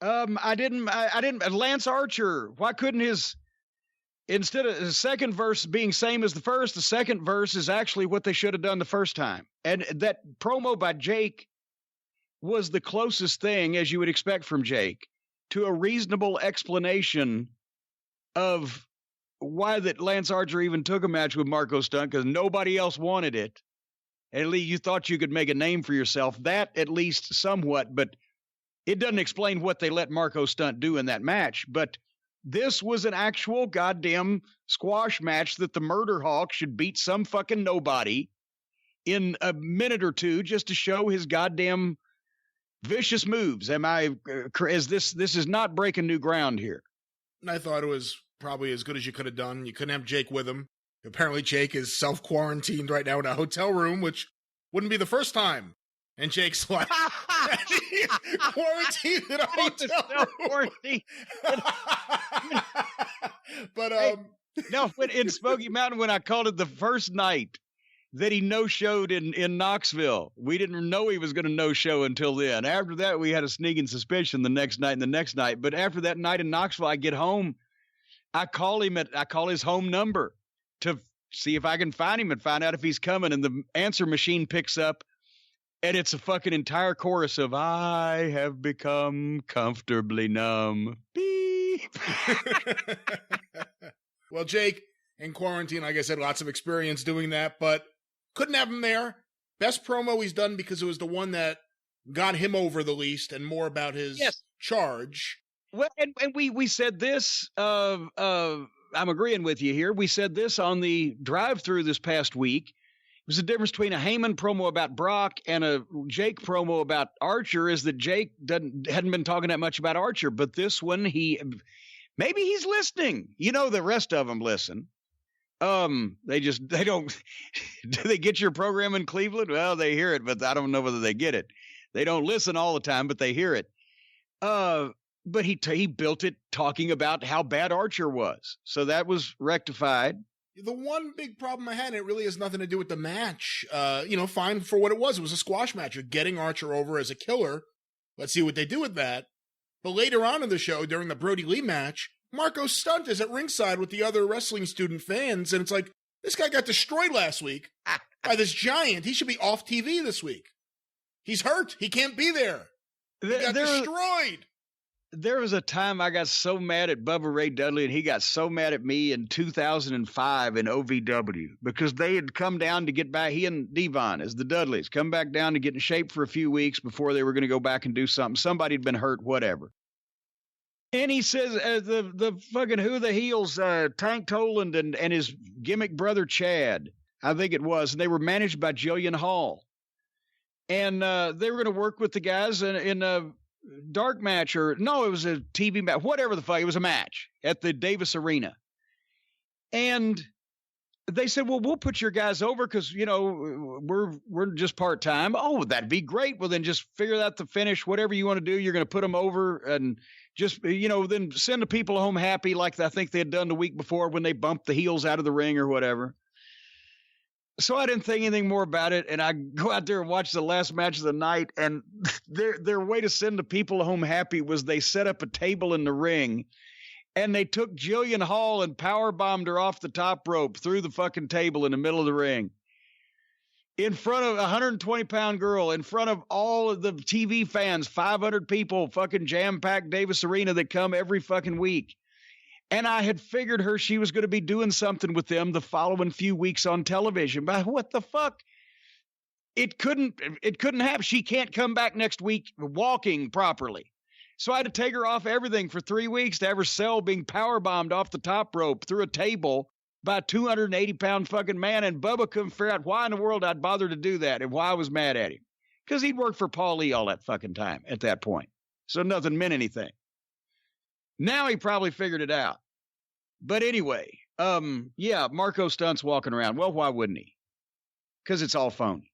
I didn't. Lance Archer. Why couldn't instead of his second verse being same as the first, the second verse is actually what they should have done the first time. And that promo by Jake was the closest thing, as you would expect from Jake, to a reasonable explanation of why that Lance Archer even took a match with Marco Stunt, because nobody else wanted it. At least you thought you could make a name for yourself. That at least somewhat, but it doesn't explain what they let Marco Stunt do in that match. But this was an actual goddamn squash match that the Murder Hawk should beat some fucking nobody in a minute or two just to show his goddamn vicious moves. This is not breaking new ground here. I thought it was probably as good as you could have done. You couldn't have Jake with him. Apparently Jake is self-quarantined right now in a hotel room, which wouldn't be the first time. And Jake's like, quarantined in a hotel room. But, no, in Smoky Mountain, when I called it the first night that he no-showed in Knoxville, we didn't know he was going to no-show until then. After that, we had a sneaking suspicion the next night and the next night. But after that night in Knoxville, I get home, I call his home number to see if I can find him and find out if he's coming. And the answer machine picks up, and it's a fucking entire chorus of "I have become comfortably numb." Beep. Well, Jake, in quarantine, like I said, lots of experience doing that, but couldn't have him there. Best promo he's done because it was the one that got him over the least and more about his charge. Well, and we said this, I'm agreeing with you here. We said this on the Drive-Thru this past week. It was the difference between a Heyman promo about Brock and a Jake promo about Archer is that Jake hadn't been talking that much about Archer, but this one, maybe he's listening. You know, the rest of them listen. They don't, do they get your program in Cleveland? Well, they hear it, but I don't know whether they get it. They don't listen all the time, but they hear it. But he built it talking about how bad Archer was. So that was rectified. The one big problem I had, and it really has nothing to do with the match, fine for what it was. It was a squash match. You're getting Archer over as a killer. Let's see what they do with that. But later on in the show, during the Brody Lee match, Marco Stunt is at ringside with the other wrestling student fans, and it's like, this guy got destroyed last week by this giant. He should be off TV this week. He's hurt. He can't be there. He got destroyed. There was a time I got so mad at Bubba Ray Dudley, and he got so mad at me in 2005 in OVW because they had come down to get back. He and Devon, as the Dudleys, come back down to get in shape for a few weeks before they were going to go back and do something. Somebody had been hurt, whatever. And he says, the fucking Who the Heels, Tank Toland and his gimmick brother Chad, I think it was, and they were managed by Jillian Hall. And they were going to work with the guys in a dark match, or no, it was a TV match, whatever the fuck, it was a match at the Davis Arena. And they said, well, we'll put your guys over because, we're just part-time. Oh, that'd be great. Well, then just figure out the finish, whatever you want to do, you're going to put them over and just, then send the people home happy like I think they had done the week before when they bumped the heels out of the ring or whatever. So I didn't think anything more about it, and I go out there and watch the last match of the night, and their way to send the people home happy was they set up a table in the ring, and they took Jillian Hall and powerbombed her off the top rope through the fucking table in the middle of the ring. In front of a 120-pound girl, in front of all of the TV fans, 500 people, fucking jam-packed Davis Arena that come every fucking week. And I had figured she was going to be doing something with them the following few weeks on television. But what the fuck? It couldn't happen. She can't come back next week walking properly. So I had to take her off everything for 3 weeks to have her cell being powerbombed off the top rope through a table by a 280-pound fucking man. And Bubba couldn't figure out why in the world I'd bother to do that and why I was mad at him. Because he'd worked for Paul Lee all that fucking time at that point. So nothing meant anything. Now he probably figured it out. But anyway, Marco Stunt's walking around. Well, why wouldn't he? Because it's all phony.